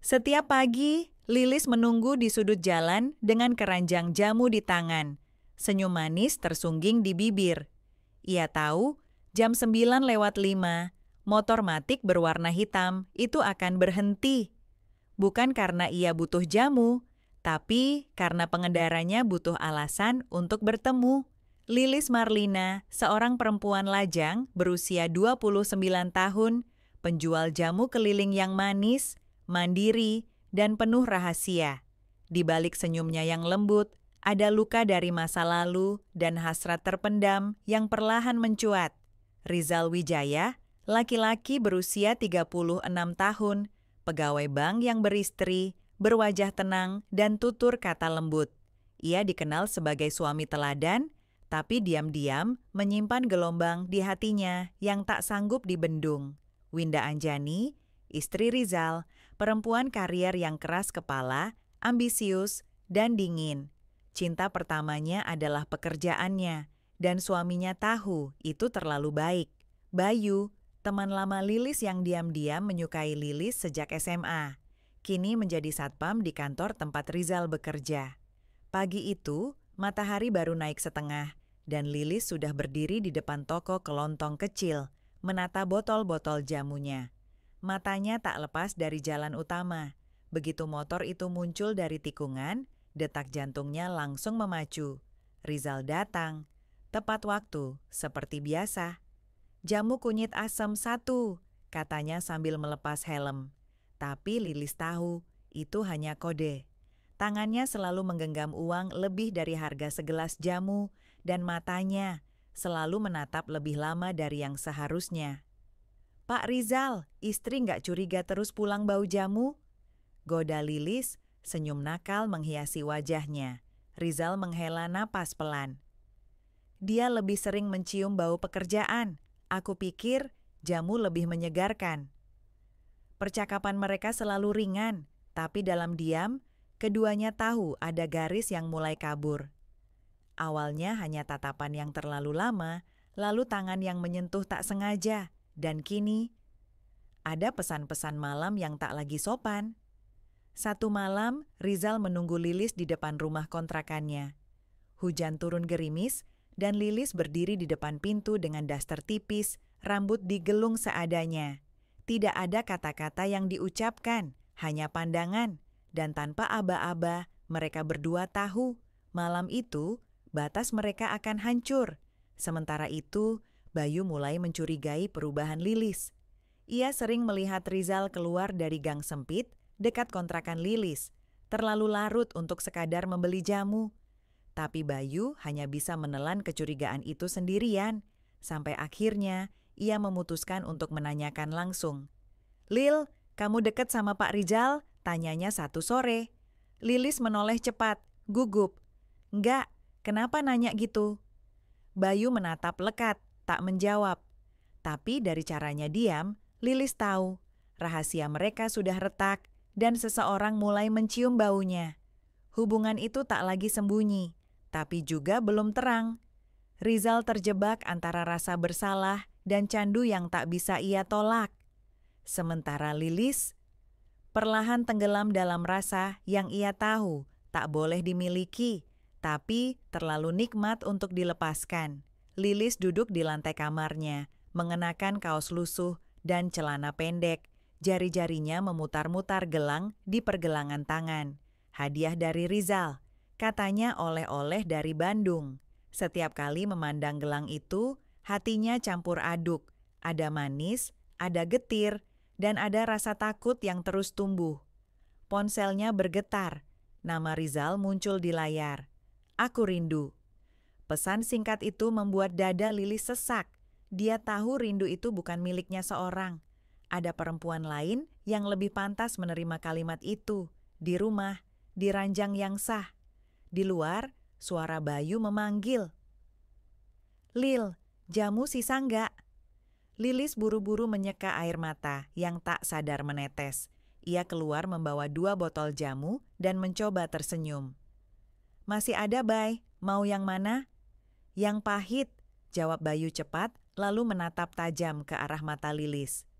Setiap pagi, Lilis menunggu di sudut jalan dengan keranjang jamu di tangan. Senyum manis tersungging di bibir. Ia tahu, jam 9:05, motor matic berwarna hitam itu akan berhenti. Bukan karena ia butuh jamu, tapi karena pengendaranya butuh alasan untuk bertemu. Lilis Marlina, seorang perempuan lajang berusia 29 tahun, penjual jamu keliling yang manis, mandiri, dan penuh rahasia. Di balik senyumnya yang lembut, ada luka dari masa lalu dan hasrat terpendam yang perlahan mencuat. Rizal Wijaya, laki-laki berusia 36 tahun, pegawai bank yang beristri, berwajah tenang dan tutur kata lembut. Ia dikenal sebagai suami teladan, tapi diam-diam menyimpan gelombang di hatinya yang tak sanggup dibendung. Winda Anjani, istri Rizal, perempuan karier yang keras kepala, ambisius, dan dingin. Cinta pertamanya adalah pekerjaannya, dan suaminya tahu itu terlalu baik. Bayu, teman lama Lilis yang diam-diam menyukai Lilis sejak SMA, kini menjadi satpam di kantor tempat Rizal bekerja. Pagi itu, matahari baru naik setengah, dan Lilis sudah berdiri di depan toko kelontong kecil, menata botol-botol jamunya. Matanya tak lepas dari jalan utama. Begitu motor itu muncul dari tikungan, detak jantungnya langsung memacu. Rizal datang, tepat waktu, seperti biasa. "Jamu kunyit asam 1," katanya sambil melepas helm. Tapi Lilis tahu, itu hanya kode. Tangannya selalu menggenggam uang lebih dari harga segelas jamu, dan matanya selalu menatap lebih lama dari yang seharusnya. "Pak Rizal, istri nggak curiga terus pulang bau jamu?" Goda Lilis, senyum nakal menghiasi wajahnya. Rizal menghela napas pelan. "Dia lebih sering mencium bau pekerjaan. Aku pikir jamu lebih menyegarkan." Percakapan mereka selalu ringan, tapi dalam diam, keduanya tahu ada garis yang mulai kabur. Awalnya hanya tatapan yang terlalu lama, lalu tangan yang menyentuh tak sengaja, dan kini ada pesan-pesan malam yang tak lagi sopan. Satu malam, Rizal menunggu Lilis di depan rumah kontrakannya. Hujan turun gerimis, dan Lilis berdiri di depan pintu dengan daster tipis, rambut digelung seadanya. Tidak ada kata-kata yang diucapkan, hanya pandangan, dan tanpa aba-aba, mereka berdua tahu malam itu batas mereka akan hancur. Sementara itu, Bayu mulai mencurigai perubahan Lilis. Ia sering melihat Rizal keluar dari gang sempit dekat kontrakan Lilis, terlalu larut untuk sekadar membeli jamu. Tapi Bayu hanya bisa menelan kecurigaan itu sendirian, sampai akhirnya ia memutuskan untuk menanyakan langsung. "Lil, kamu deket sama Pak Rizal?" tanyanya satu sore. Lilis menoleh cepat, gugup. "Enggak, kenapa nanya gitu?" Bayu menatap lekat, tak menjawab. Tapi dari caranya diam, Lilis tahu rahasia mereka sudah retak dan seseorang mulai mencium baunya. Hubungan itu tak lagi sembunyi, tapi juga belum terang. Rizal terjebak antara rasa bersalah dan candu yang tak bisa ia tolak. Sementara Lilis perlahan tenggelam dalam rasa yang ia tahu tak boleh dimiliki, tapi terlalu nikmat untuk dilepaskan. Lilis duduk di lantai kamarnya, mengenakan kaos lusuh dan celana pendek. Jari-jarinya memutar-mutar gelang di pergelangan tangan. Hadiah dari Rizal, katanya oleh-oleh dari Bandung. Setiap kali memandang gelang itu, hatinya campur aduk. Ada manis, ada getir, dan ada rasa takut yang terus tumbuh. Ponselnya bergetar. Nama Rizal muncul di layar. "Aku rindu." Pesan singkat itu membuat dada Lilis sesak. Dia tahu rindu itu bukan miliknya seorang. Ada perempuan lain yang lebih pantas menerima kalimat itu. Di rumah, di ranjang yang sah. Di luar, suara Bayu memanggil. "Lil, jamu sisa nggak?" Lilis buru-buru menyeka air mata yang tak sadar menetes. Ia keluar membawa 2 botol jamu dan mencoba tersenyum. "Masih ada, Bay. Mau yang mana?" "Yang pahit," jawab Bayu cepat, lalu menatap tajam ke arah mata Lilis.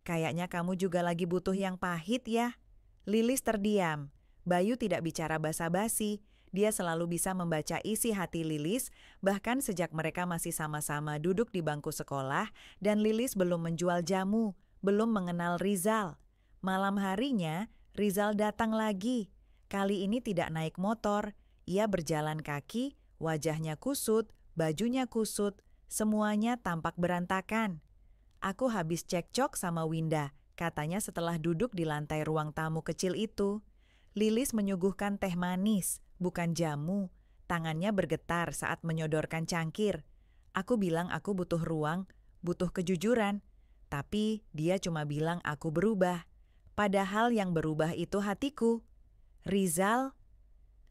"Kayaknya kamu juga lagi butuh yang pahit ya." Lilis terdiam. Bayu tidak bicara basa-basi. Dia selalu bisa membaca isi hati Lilis, bahkan sejak mereka masih sama-sama duduk di bangku sekolah dan Lilis belum menjual jamu, belum mengenal Rizal. Malam harinya, Rizal datang lagi. Kali ini tidak naik motor, ia berjalan kaki, wajahnya kusut, bajunya kusut, semuanya tampak berantakan. Aku habis cekcok sama Winda, katanya setelah duduk di lantai ruang tamu kecil itu. Lilis menyuguhkan teh manis, bukan jamu. Tangannya bergetar saat menyodorkan cangkir. Aku bilang aku butuh ruang, butuh kejujuran. Tapi dia cuma bilang aku berubah. Padahal yang berubah itu hatiku. Rizal?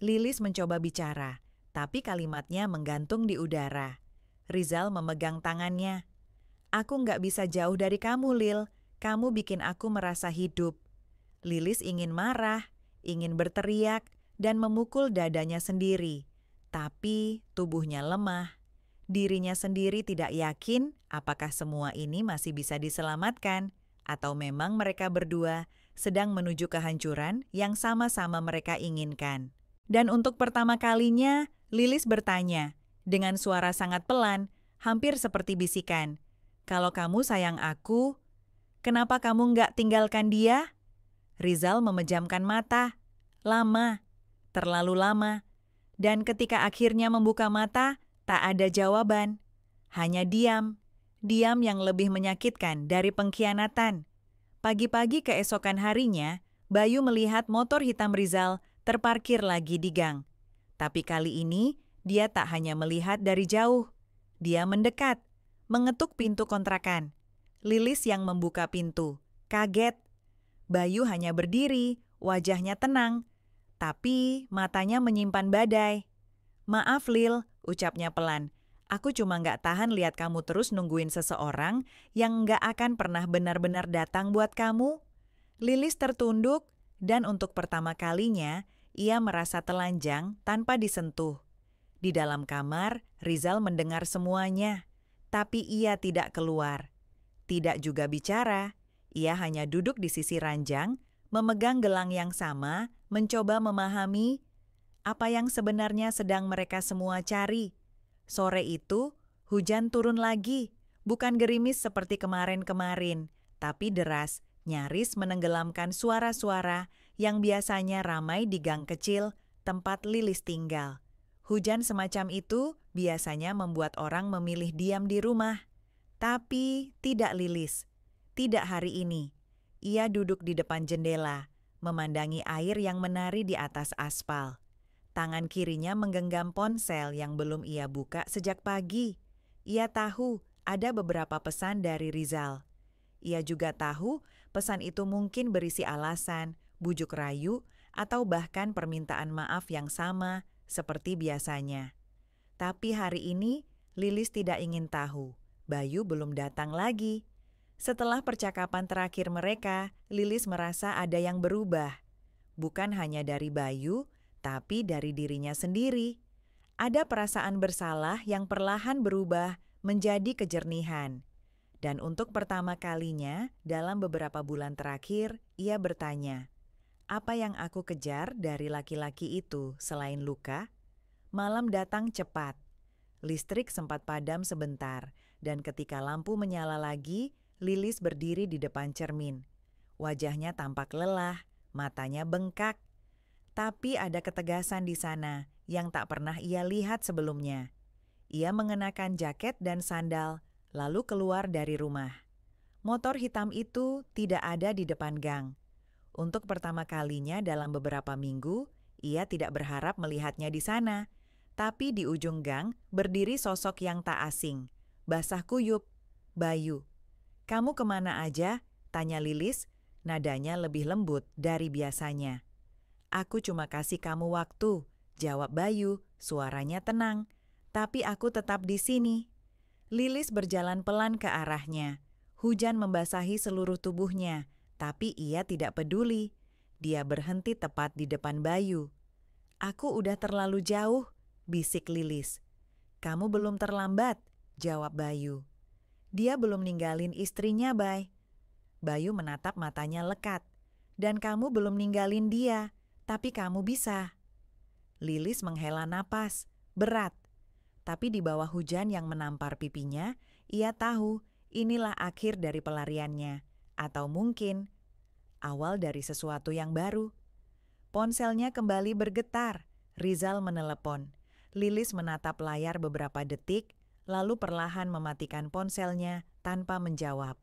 Lilis mencoba bicara, tapi kalimatnya menggantung di udara. Rizal memegang tangannya. Aku nggak bisa jauh dari kamu, Lil. Kamu bikin aku merasa hidup. Lilis ingin marah, ingin berteriak, dan memukul dadanya sendiri. Tapi tubuhnya lemah. Dirinya sendiri tidak yakin apakah semua ini masih bisa diselamatkan, atau memang mereka berdua sedang menuju kehancuran yang sama-sama mereka inginkan. Dan untuk pertama kalinya, Lilis bertanya, dengan suara sangat pelan, hampir seperti bisikan, "Kalau kamu sayang aku, kenapa kamu nggak tinggalkan dia?" Rizal memejamkan mata. Lama, terlalu lama. Dan ketika akhirnya membuka mata, tak ada jawaban. Hanya diam. Diam yang lebih menyakitkan dari pengkhianatan. Pagi-pagi keesokan harinya, Bayu melihat motor hitam Rizal terparkir lagi di gang. Tapi kali ini, dia tak hanya melihat dari jauh. Dia mendekat, mengetuk pintu kontrakan. Lilis yang membuka pintu, kaget. Bayu hanya berdiri, wajahnya tenang, tapi matanya menyimpan badai. "Maaf Lil," ucapnya pelan. "Aku cuma nggak tahan lihat kamu terus nungguin seseorang yang nggak akan pernah benar-benar datang buat kamu." Lilis tertunduk, dan untuk pertama kalinya, ia merasa telanjang tanpa disentuh. Di dalam kamar, Rizal mendengar semuanya, tapi ia tidak keluar. Tidak juga bicara, ia hanya duduk di sisi ranjang, memegang gelang yang sama, mencoba memahami apa yang sebenarnya sedang mereka semua cari. Sore itu, hujan turun lagi, bukan gerimis seperti kemarin-kemarin, tapi deras, nyaris menenggelamkan suara-suara yang biasanya ramai di gang kecil tempat Lilis tinggal. Hujan semacam itu biasanya membuat orang memilih diam di rumah. Tapi tidak Lilis. Tidak hari ini. Ia duduk di depan jendela, memandangi air yang menari di atas aspal. Tangan kirinya menggenggam ponsel yang belum ia buka sejak pagi. Ia tahu ada beberapa pesan dari Rizal. Ia juga tahu pesan itu mungkin berisi alasan, bujuk rayu, atau bahkan permintaan maaf yang sama seperti biasanya. Tapi hari ini Lilis tidak ingin tahu. Bayu belum datang lagi. Setelah percakapan terakhir mereka, Lilis merasa ada yang berubah. Bukan hanya dari Bayu, tapi dari dirinya sendiri. Ada perasaan bersalah yang perlahan berubah menjadi kejernihan. Dan untuk pertama kalinya dalam beberapa bulan terakhir, ia bertanya, "Apa yang aku kejar dari laki-laki itu selain luka?" Malam datang cepat. Listrik sempat padam sebentar, dan ketika lampu menyala lagi, Lilis berdiri di depan cermin. Wajahnya tampak lelah, matanya bengkak. Tapi ada ketegasan di sana yang tak pernah ia lihat sebelumnya. Ia mengenakan jaket dan sandal, lalu keluar dari rumah. Motor hitam itu tidak ada di depan gang. Untuk pertama kalinya dalam beberapa minggu, ia tidak berharap melihatnya di sana. Tapi di ujung gang berdiri sosok yang tak asing. Basah kuyup, Bayu. "Kamu kemana aja?" tanya Lilis, nadanya lebih lembut dari biasanya. "Aku cuma kasih kamu waktu," jawab Bayu, suaranya tenang. "Tapi aku tetap di sini." Lilis berjalan pelan ke arahnya. Hujan membasahi seluruh tubuhnya, tapi ia tidak peduli. Dia berhenti tepat di depan Bayu. "Aku udah terlalu jauh," bisik Lilis. "Kamu belum terlambat," jawab Bayu. "Dia belum ninggalin istrinya, Bay." Bayu menatap matanya lekat. Dan kamu belum ninggalin dia, tapi kamu bisa. Lilis menghela napas, berat. Tapi di bawah hujan yang menampar pipinya, ia tahu inilah akhir dari pelariannya. Atau mungkin awal dari sesuatu yang baru. Ponselnya kembali bergetar. Rizal menelepon. Lilis menatap layar beberapa detik, lalu perlahan mematikan ponselnya tanpa menjawab.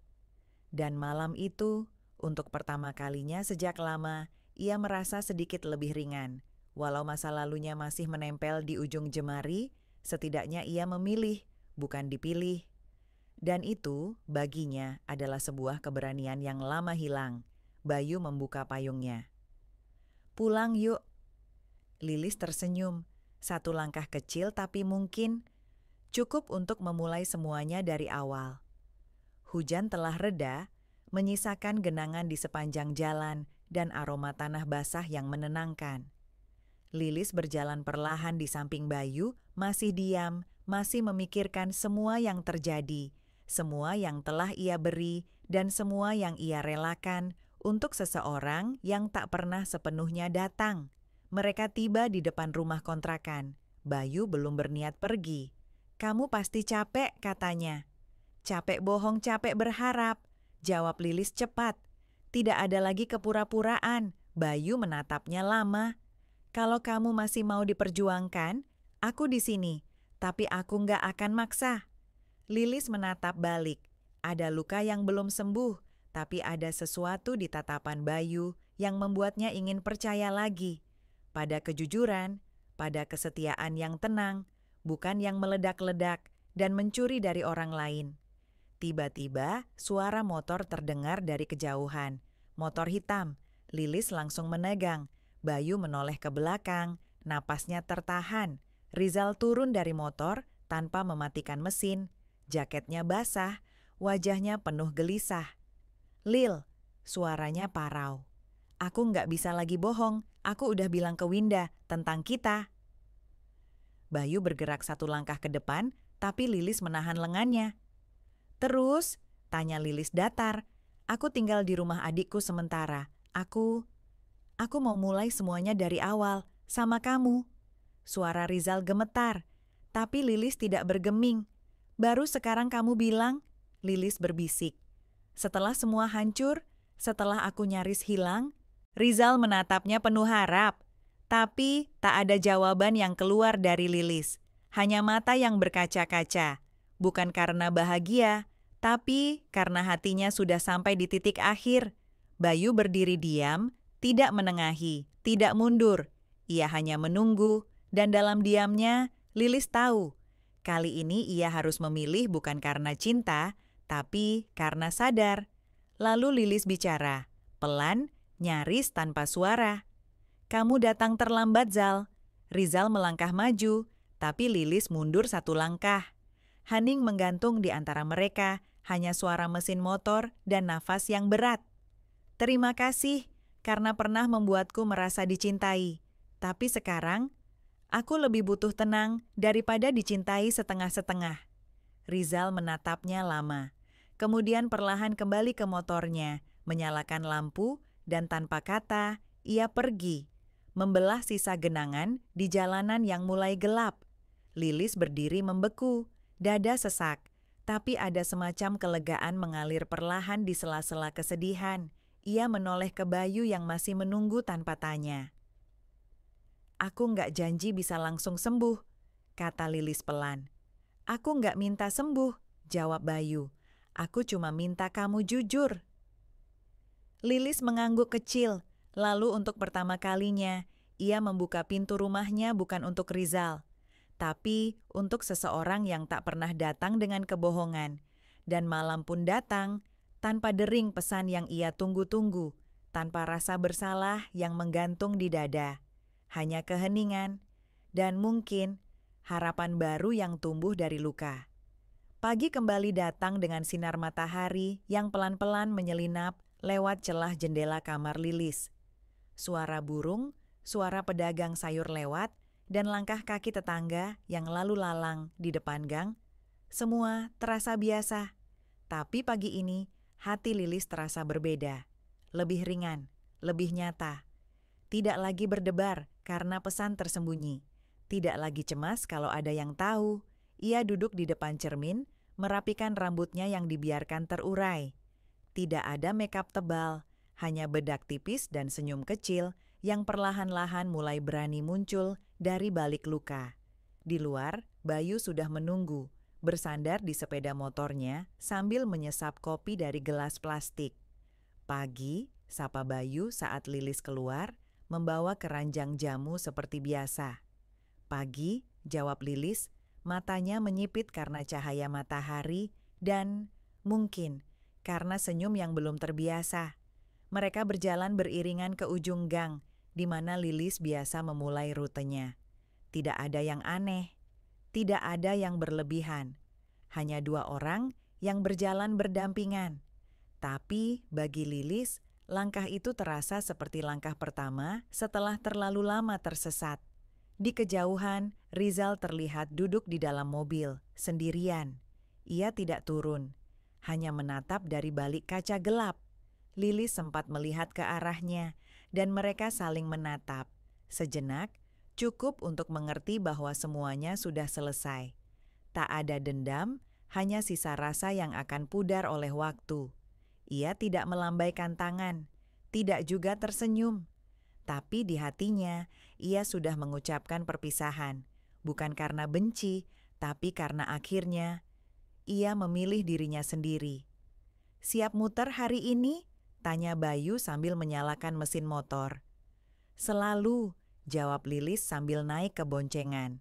Dan malam itu, untuk pertama kalinya sejak lama, ia merasa sedikit lebih ringan. Walau masa lalunya masih menempel di ujung jemari, setidaknya ia memilih, bukan dipilih. Dan itu, baginya, adalah sebuah keberanian yang lama hilang. Bayu membuka payungnya. Pulang yuk. Lilis tersenyum. Satu langkah kecil tapi mungkin cukup untuk memulai semuanya dari awal. Hujan telah reda, menyisakan genangan di sepanjang jalan dan aroma tanah basah yang menenangkan. Lilis berjalan perlahan di samping Bayu, masih diam, masih memikirkan semua yang terjadi, semua yang telah ia beri, dan semua yang ia relakan untuk seseorang yang tak pernah sepenuhnya datang. Mereka tiba di depan rumah kontrakan. Bayu belum berniat pergi. "Kamu pasti capek," katanya. "Capek bohong, capek berharap," jawab Lilis cepat. Tidak ada lagi kepura-puraan. Bayu menatapnya lama. "Kalau kamu masih mau diperjuangkan, aku di sini. Tapi aku nggak akan maksa." Lilis menatap balik. Ada luka yang belum sembuh, tapi ada sesuatu di tatapan Bayu yang membuatnya ingin percaya lagi. Pada kejujuran, pada kesetiaan yang tenang, bukan yang meledak-ledak dan mencuri dari orang lain. Tiba-tiba, suara motor terdengar dari kejauhan. Motor hitam. Lilis langsung menegang. Bayu menoleh ke belakang, napasnya tertahan. Rizal turun dari motor tanpa mematikan mesin. Jaketnya basah, wajahnya penuh gelisah. "Lil," suaranya parau. "Aku nggak bisa lagi bohong. Aku udah bilang ke Winda tentang kita." Bayu bergerak satu langkah ke depan, tapi Lilis menahan lengannya. "Terus?" tanya Lilis datar. "Aku tinggal di rumah adikku sementara. Aku mau mulai semuanya dari awal, sama kamu." Suara Rizal gemetar, tapi Lilis tidak bergeming. "Baru sekarang kamu bilang?" Lilis berbisik. "Setelah semua hancur, setelah aku nyaris hilang." Rizal menatapnya penuh harap, tapi tak ada jawaban yang keluar dari Lilis. Hanya mata yang berkaca-kaca, bukan karena bahagia, tapi karena hatinya sudah sampai di titik akhir. Bayu berdiri diam, tidak menengahi, tidak mundur. Ia hanya menunggu, dan dalam diamnya, Lilis tahu. Kali ini ia harus memilih bukan karena cinta, tapi karena sadar. Lalu Lilis bicara, pelan, nyaris tanpa suara. "Kamu datang terlambat, Zal." Rizal melangkah maju, tapi Lilis mundur satu langkah. Hening menggantung di antara mereka, hanya suara mesin motor dan nafas yang berat. "Terima kasih, karena pernah membuatku merasa dicintai. Tapi sekarang, aku lebih butuh tenang daripada dicintai setengah-setengah." Rizal menatapnya lama. Kemudian perlahan kembali ke motornya, menyalakan lampu, dan tanpa kata, ia pergi, membelah sisa genangan di jalanan yang mulai gelap. Lilis berdiri membeku, dada sesak, tapi ada semacam kelegaan mengalir perlahan di sela-sela kesedihan. Ia menoleh ke Bayu yang masih menunggu tanpa tanya. "Aku nggak janji bisa langsung sembuh," kata Lilis pelan. "Aku nggak minta sembuh," jawab Bayu. "Aku cuma minta kamu jujur." Lilis mengangguk kecil, lalu untuk pertama kalinya, ia membuka pintu rumahnya bukan untuk Rizal, tapi untuk seseorang yang tak pernah datang dengan kebohongan. Dan malam pun datang, tanpa dering pesan yang ia tunggu-tunggu, tanpa rasa bersalah yang menggantung di dada. Hanya keheningan, dan mungkin harapan baru yang tumbuh dari luka. Pagi kembali datang dengan sinar matahari yang pelan-pelan menyelinap lewat celah jendela kamar Lilis. Suara burung, suara pedagang sayur lewat, dan langkah kaki tetangga yang lalu lalang di depan gang. Semua terasa biasa. Tapi pagi ini, hati Lilis terasa berbeda. Lebih ringan, lebih nyata. Tidak lagi berdebar karena pesan tersembunyi. Tidak lagi cemas kalau ada yang tahu. Ia duduk di depan cermin, merapikan rambutnya yang dibiarkan terurai. Tidak ada makeup tebal, hanya bedak tipis dan senyum kecil yang perlahan-lahan mulai berani muncul dari balik luka. Di luar, Bayu sudah menunggu, bersandar di sepeda motornya sambil menyesap kopi dari gelas plastik. Pagi, sapa Bayu saat Lilis keluar, membawa keranjang jamu seperti biasa. Pagi, jawab Lilis, matanya menyipit karena cahaya matahari dan mungkin karena senyum yang belum terbiasa. Mereka berjalan beriringan ke ujung gang, di mana Lilis biasa memulai rutenya. Tidak ada yang aneh, tidak ada yang berlebihan. Hanya dua orang yang berjalan berdampingan. Tapi bagi Lilis, langkah itu terasa seperti langkah pertama setelah terlalu lama tersesat. Di kejauhan, Rizal terlihat duduk di dalam mobil, sendirian. Ia tidak turun, hanya menatap dari balik kaca gelap. Lilis sempat melihat ke arahnya, dan mereka saling menatap. Sejenak, cukup untuk mengerti bahwa semuanya sudah selesai. Tak ada dendam, hanya sisa rasa yang akan pudar oleh waktu. Ia tidak melambaikan tangan, tidak juga tersenyum. Tapi di hatinya, ia sudah mengucapkan perpisahan. Bukan karena benci, tapi karena akhirnya ia memilih dirinya sendiri. "Siap muter hari ini?" tanya Bayu sambil menyalakan mesin motor. "Selalu," jawab Lilis sambil naik ke boncengan.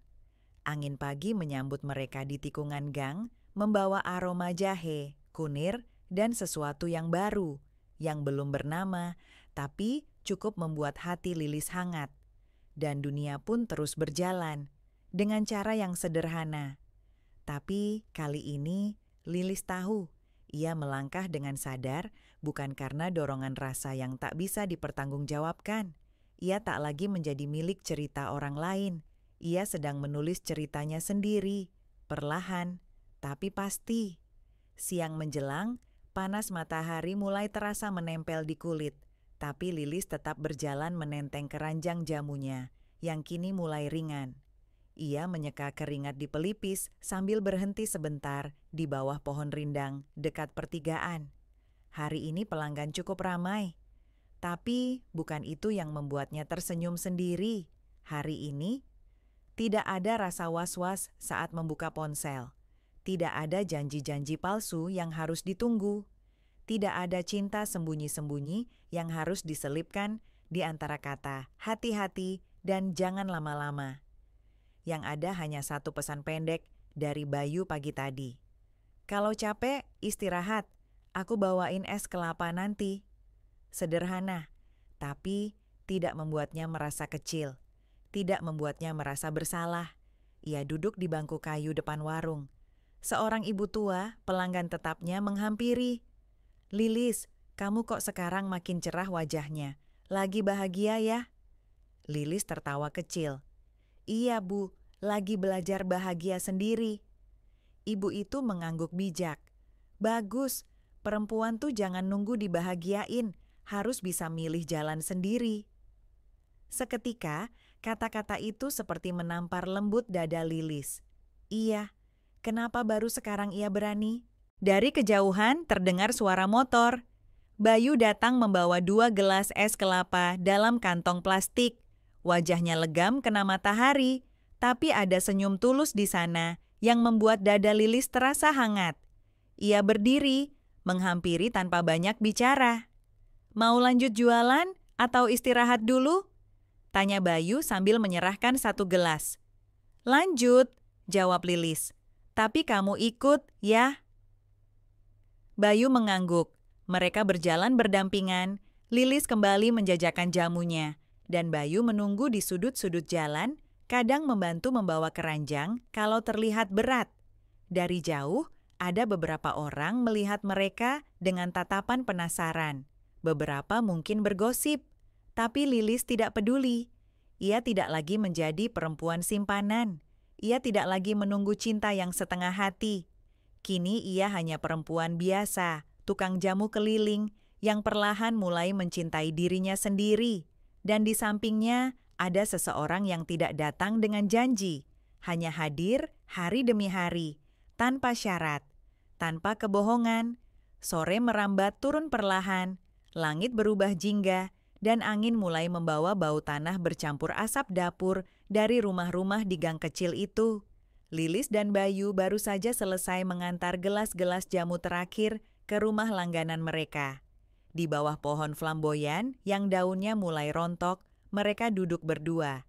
Angin pagi menyambut mereka di tikungan gang, membawa aroma jahe, kunir, dan sesuatu yang baru, yang belum bernama, tapi cukup membuat hati Lilis hangat. Dan dunia pun terus berjalan, dengan cara yang sederhana. Tapi kali ini Lilis tahu, ia melangkah dengan sadar, bukan karena dorongan rasa yang tak bisa dipertanggungjawabkan. Ia tak lagi menjadi milik cerita orang lain. Ia sedang menulis ceritanya sendiri, perlahan, tapi pasti. Siang menjelang, panas matahari mulai terasa menempel di kulit. Tapi Lilis tetap berjalan menenteng keranjang jamunya, yang kini mulai ringan. Ia menyeka keringat di pelipis sambil berhenti sebentar di bawah pohon rindang dekat pertigaan. Hari ini pelanggan cukup ramai. Tapi bukan itu yang membuatnya tersenyum sendiri. Hari ini, tidak ada rasa was-was saat membuka ponsel. Tidak ada janji-janji palsu yang harus ditunggu. Tidak ada cinta sembunyi-sembunyi yang harus diselipkan di antara kata hati-hati dan jangan lama-lama. Yang ada hanya satu pesan pendek dari Bayu pagi tadi. "Kalau capek, istirahat. Aku bawain es kelapa nanti." Sederhana, tapi tidak membuatnya merasa kecil. Tidak membuatnya merasa bersalah. Ia duduk di bangku kayu depan warung. Seorang ibu tua, pelanggan tetapnya menghampiri. "Lilis, kamu kok sekarang makin cerah wajahnya? Lagi bahagia ya?" Lilis tertawa kecil. "Iya Bu, lagi belajar bahagia sendiri." Ibu itu mengangguk bijak. "Bagus, perempuan tuh jangan nunggu dibahagiain, harus bisa milih jalan sendiri." Seketika, kata-kata itu seperti menampar lembut dada Lilis. Iya, kenapa baru sekarang ia berani? Dari kejauhan terdengar suara motor. Bayu datang membawa 2 gelas es kelapa dalam kantong plastik. Wajahnya legam kena matahari, tapi ada senyum tulus di sana yang membuat dada Lilis terasa hangat. Ia berdiri, menghampiri tanpa banyak bicara. "Mau lanjut jualan atau istirahat dulu?" tanya Bayu sambil menyerahkan 1 gelas. "Lanjut," jawab Lilis. "Tapi kamu ikut, ya?" Bayu mengangguk. Mereka berjalan berdampingan. Lilis kembali menjajakan jamunya, dan Bayu menunggu di sudut-sudut jalan, kadang membantu membawa keranjang kalau terlihat berat. Dari jauh, ada beberapa orang melihat mereka dengan tatapan penasaran. Beberapa mungkin bergosip, tapi Lilis tidak peduli. Ia tidak lagi menjadi perempuan simpanan. Ia tidak lagi menunggu cinta yang setengah hati. Kini ia hanya perempuan biasa, tukang jamu keliling, yang perlahan mulai mencintai dirinya sendiri. Dan di sampingnya ada seseorang yang tidak datang dengan janji, hanya hadir hari demi hari, tanpa syarat, tanpa kebohongan. Sore merambat turun perlahan, langit berubah jingga, dan angin mulai membawa bau tanah bercampur asap dapur dari rumah-rumah di gang kecil itu. Lilis dan Bayu baru saja selesai mengantar gelas-gelas jamu terakhir ke rumah langganan mereka. Di bawah pohon flamboyan yang daunnya mulai rontok, mereka duduk berdua.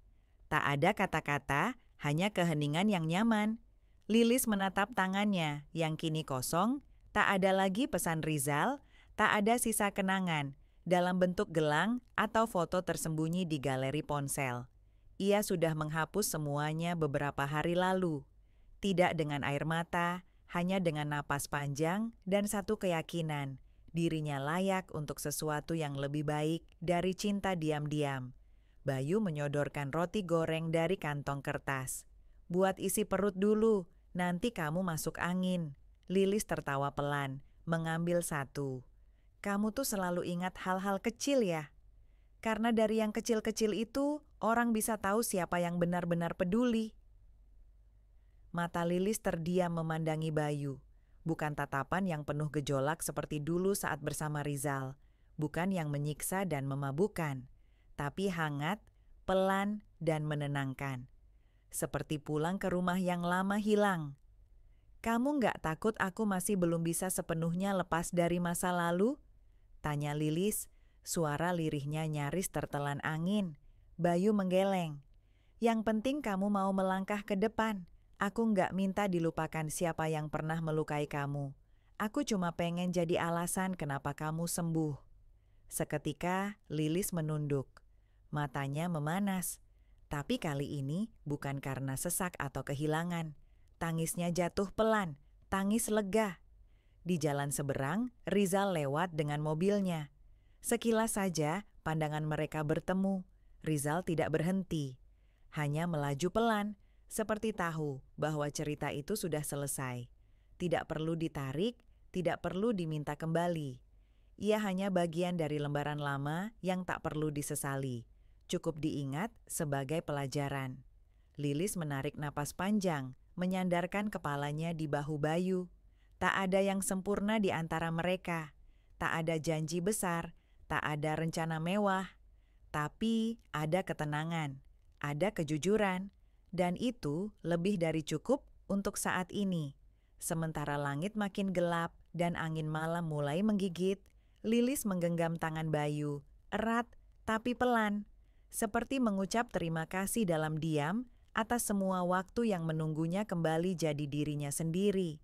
Tak ada kata-kata, hanya keheningan yang nyaman. Lilis menatap tangannya yang kini kosong, tak ada lagi pesan Rizal, tak ada sisa kenangan dalam bentuk gelang atau foto tersembunyi di galeri ponsel. Ia sudah menghapus semuanya beberapa hari lalu. Tidak dengan air mata, hanya dengan napas panjang dan satu keyakinan, dirinya layak untuk sesuatu yang lebih baik dari cinta diam-diam. Bayu menyodorkan roti goreng dari kantong kertas. "Buat isi perut dulu, nanti kamu masuk angin." Lilis tertawa pelan, mengambil satu. "Kamu tuh selalu ingat hal-hal kecil ya? Karena dari yang kecil-kecil itu, orang bisa tahu siapa yang benar-benar peduli." Mata Lilis terdiam memandangi Bayu. Bukan tatapan yang penuh gejolak seperti dulu saat bersama Rizal. Bukan yang menyiksa dan memabukkan. Tapi hangat, pelan, dan menenangkan. Seperti pulang ke rumah yang lama hilang. "Kamu nggak takut aku masih belum bisa sepenuhnya lepas dari masa lalu?" tanya Lilis, suara lirihnya nyaris tertelan angin. Bayu menggeleng. "Yang penting kamu mau melangkah ke depan. Aku nggak minta dilupakan siapa yang pernah melukai kamu. Aku cuma pengen jadi alasan kenapa kamu sembuh." Seketika Lilis menunduk. Matanya memanas. Tapi kali ini bukan karena sesak atau kehilangan. Tangisnya jatuh pelan, tangis lega. Di jalan seberang, Rizal lewat dengan mobilnya. Sekilas saja pandangan mereka bertemu. Rizal tidak berhenti, hanya melaju pelan, seperti tahu bahwa cerita itu sudah selesai. Tidak perlu ditarik, tidak perlu diminta kembali. Ia hanya bagian dari lembaran lama yang tak perlu disesali. Cukup diingat sebagai pelajaran. Lilis menarik napas panjang, menyandarkan kepalanya di bahu Bayu. Tak ada yang sempurna di antara mereka. Tak ada janji besar, tak ada rencana mewah. Tapi ada ketenangan, ada kejujuran. Dan itu lebih dari cukup untuk saat ini. Sementara langit makin gelap dan angin malam mulai menggigit, Lilis menggenggam tangan Bayu, erat tapi pelan. Seperti mengucap terima kasih dalam diam atas semua waktu yang menunggunya kembali jadi dirinya sendiri.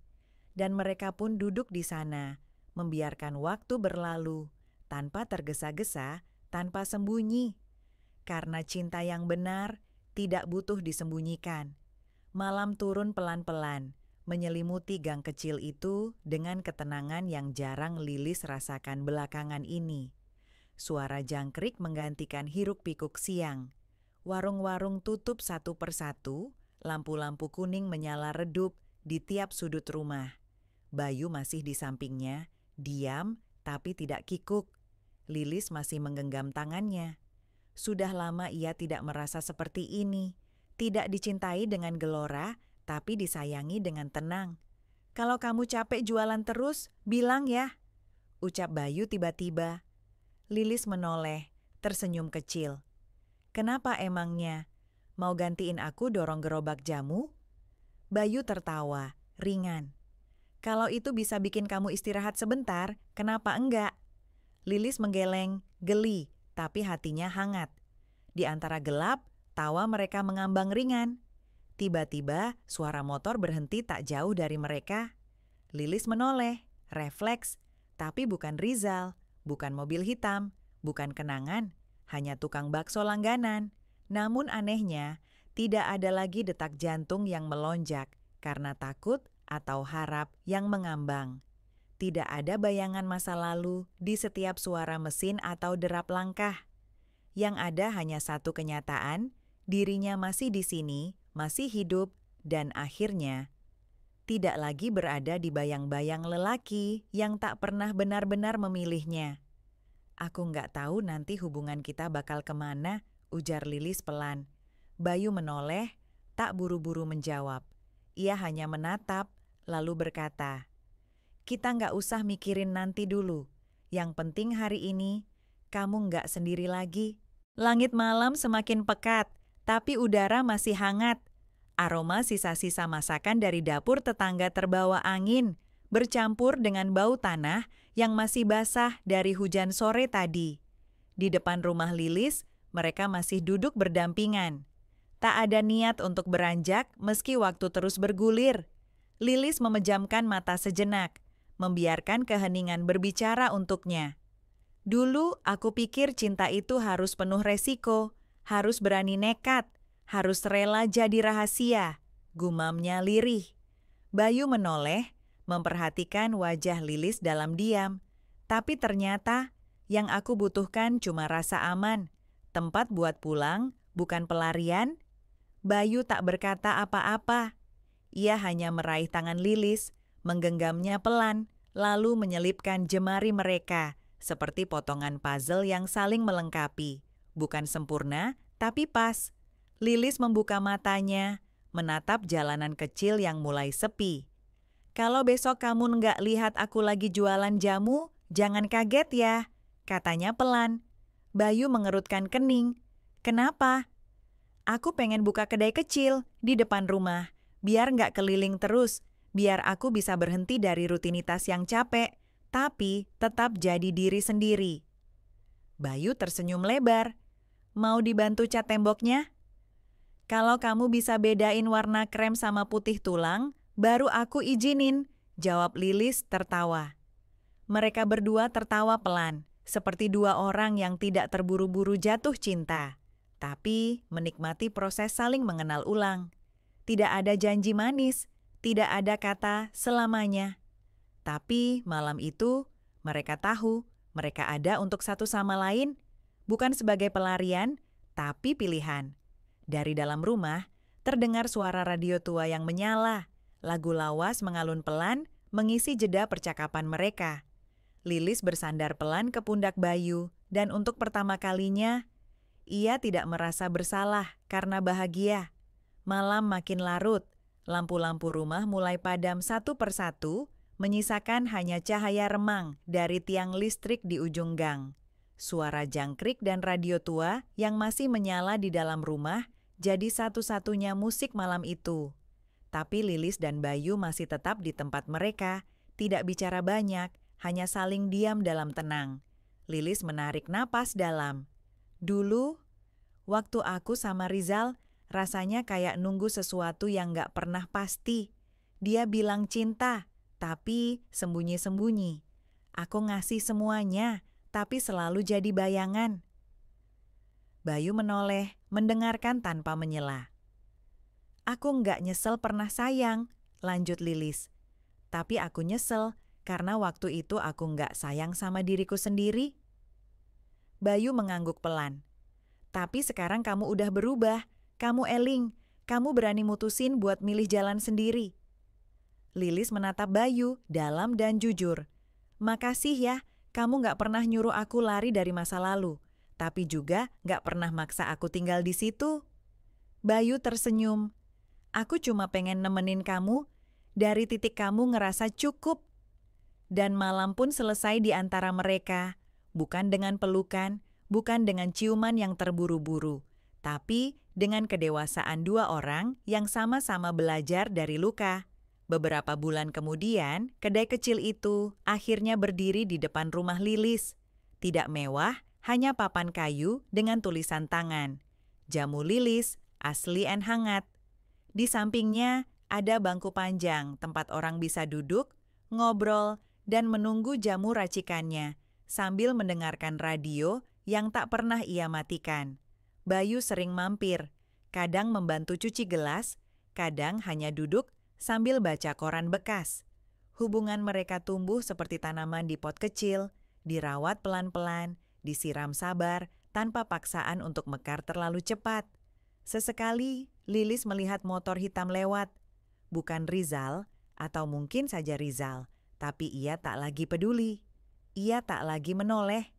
Dan mereka pun duduk di sana, membiarkan waktu berlalu, tanpa tergesa-gesa, tanpa sembunyi. Karena cinta yang benar tidak butuh disembunyikan. Malam turun pelan-pelan, menyelimuti gang kecil itu dengan ketenangan yang jarang Lilis rasakan belakangan ini. Suara jangkrik menggantikan hiruk-pikuk siang. Warung-warung tutup satu persatu, lampu-lampu kuning menyala redup di tiap sudut rumah. Bayu masih di sampingnya, diam tapi tidak kikuk. Lilis masih menggenggam tangannya. Sudah lama ia tidak merasa seperti ini. Tidak dicintai dengan gelora, tapi disayangi dengan tenang. "Kalau kamu capek jualan terus, bilang ya," ucap Bayu tiba-tiba. Lilis menoleh, tersenyum kecil. "Kenapa emangnya? Mau gantiin aku dorong gerobak jamu?" Bayu tertawa, ringan. "Kalau itu bisa bikin kamu istirahat sebentar, kenapa enggak?" Lilis menggeleng, geli, tapi hatinya hangat. Di antara gelap, tawa mereka mengambang ringan. Tiba-tiba, suara motor berhenti tak jauh dari mereka. Lilis menoleh, refleks, tapi bukan Rizal. Bukan mobil hitam, bukan kenangan, hanya tukang bakso langganan. Namun anehnya, tidak ada lagi detak jantung yang melonjak karena takut atau harap yang mengambang. Tidak ada bayangan masa lalu di setiap suara mesin atau derap langkah. Yang ada hanya satu kenyataan, dirinya masih di sini, masih hidup, dan akhirnya tidak lagi berada di bayang-bayang lelaki yang tak pernah benar-benar memilihnya. Aku nggak tahu nanti hubungan kita bakal kemana, ujar Lilis pelan. Bayu menoleh, tak buru-buru menjawab. Ia hanya menatap, lalu berkata, "Kita nggak usah mikirin nanti dulu. Yang penting hari ini, kamu nggak sendiri lagi." Langit malam semakin pekat, tapi udara masih hangat. Aroma sisa-sisa masakan dari dapur tetangga terbawa angin, bercampur dengan bau tanah yang masih basah dari hujan sore tadi. Di depan rumah Lilis, mereka masih duduk berdampingan. Tak ada niat untuk beranjak meski waktu terus bergulir. Lilis memejamkan mata sejenak, membiarkan keheningan berbicara untuknya. Dulu aku pikir cinta itu harus penuh resiko, harus berani nekat, harus rela jadi rahasia, gumamnya lirih. Bayu menoleh, memperhatikan wajah Lilis dalam diam. Tapi ternyata yang aku butuhkan cuma rasa aman, tempat buat pulang, bukan pelarian. Bayu tak berkata apa-apa. Ia hanya meraih tangan Lilis, menggenggamnya pelan, lalu menyelipkan jemari mereka, seperti potongan puzzle yang saling melengkapi. Bukan sempurna, tapi pas. Lilis membuka matanya, menatap jalanan kecil yang mulai sepi. "Kalau besok kamu nggak lihat aku lagi jualan jamu, jangan kaget ya," katanya pelan. Bayu mengerutkan kening. "Kenapa?" "Aku pengen buka kedai kecil di depan rumah, biar nggak keliling terus, biar aku bisa berhenti dari rutinitas yang capek, tapi tetap jadi diri sendiri." Bayu tersenyum lebar. "Mau dibantu cat temboknya?" "Kalau kamu bisa bedain warna krem sama putih tulang, baru aku izinin," jawab Lilis tertawa. Mereka berdua tertawa pelan, seperti dua orang yang tidak terburu-buru jatuh cinta, tapi menikmati proses saling mengenal ulang. Tidak ada janji manis, tidak ada kata selamanya. Tapi malam itu, mereka tahu mereka ada untuk satu sama lain, bukan sebagai pelarian, tapi pilihan. Dari dalam rumah, terdengar suara radio tua yang menyala. Lagu lawas mengalun pelan, mengisi jeda percakapan mereka. Lilis bersandar pelan ke pundak Bayu, dan untuk pertama kalinya, ia tidak merasa bersalah karena bahagia. Malam makin larut, lampu-lampu rumah mulai padam satu persatu, menyisakan hanya cahaya remang dari tiang listrik di ujung gang. Suara jangkrik dan radio tua yang masih menyala di dalam rumah jadi satu-satunya musik malam itu. Tapi Lilis dan Bayu masih tetap di tempat mereka, tidak bicara banyak, hanya saling diam dalam tenang. Lilis menarik napas dalam. "Dulu, waktu aku sama Rizal, rasanya kayak nunggu sesuatu yang gak pernah pasti. Dia bilang cinta, tapi sembunyi-sembunyi. Aku ngasih semuanya, tapi selalu jadi bayangan." Bayu menoleh, mendengarkan tanpa menyela. "Aku nggak nyesel pernah sayang," lanjut Lilis. "Tapi aku nyesel karena waktu itu aku nggak sayang sama diriku sendiri." Bayu mengangguk pelan. "Tapi sekarang kamu udah berubah, kamu eling, kamu berani mutusin buat milih jalan sendiri." Lilis menatap Bayu dalam dan jujur. "Makasih ya, kamu nggak pernah nyuruh aku lari dari masa lalu. Tapi juga gak pernah maksa aku tinggal di situ." Bayu tersenyum. "Aku cuma pengen nemenin kamu, dari titik kamu ngerasa cukup." Dan malam pun selesai di antara mereka, bukan dengan pelukan, bukan dengan ciuman yang terburu-buru, tapi dengan kedewasaan dua orang yang sama-sama belajar dari luka. Beberapa bulan kemudian, kedai kecil itu akhirnya berdiri di depan rumah Lilis. Tidak mewah, hanya papan kayu dengan tulisan tangan. "Jamu Lilis, asli and hangat." Di sampingnya ada bangku panjang tempat orang bisa duduk, ngobrol, dan menunggu jamu racikannya, sambil mendengarkan radio yang tak pernah ia matikan. Bayu sering mampir, kadang membantu cuci gelas, kadang hanya duduk sambil baca koran bekas. Hubungan mereka tumbuh seperti tanaman di pot kecil, dirawat pelan-pelan, disiram sabar tanpa paksaan untuk mekar terlalu cepat. Sesekali Lilis melihat motor hitam lewat. Bukan Rizal, atau mungkin saja Rizal, tapi ia tak lagi peduli. Ia tak lagi menoleh.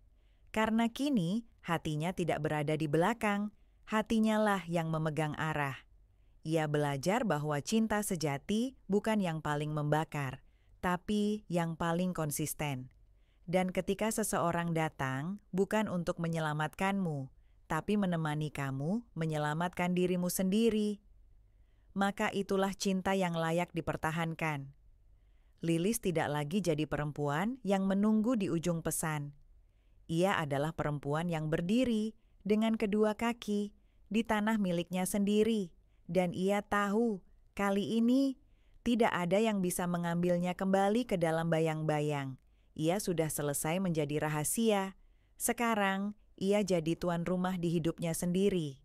Karena kini hatinya tidak berada di belakang, hatinya lah yang memegang arah. Ia belajar bahwa cinta sejati bukan yang paling membakar, tapi yang paling konsisten. Dan ketika seseorang datang, bukan untuk menyelamatkanmu, tapi menemani kamu menyelamatkan dirimu sendiri, maka itulah cinta yang layak dipertahankan. Lilis tidak lagi jadi perempuan yang menunggu di ujung pesan. Ia adalah perempuan yang berdiri dengan kedua kaki di tanah miliknya sendiri, dan ia tahu kali ini tidak ada yang bisa mengambilnya kembali ke dalam bayang-bayang. Ia sudah selesai menjadi rahasia. Sekarang ia jadi tuan rumah di hidupnya sendiri.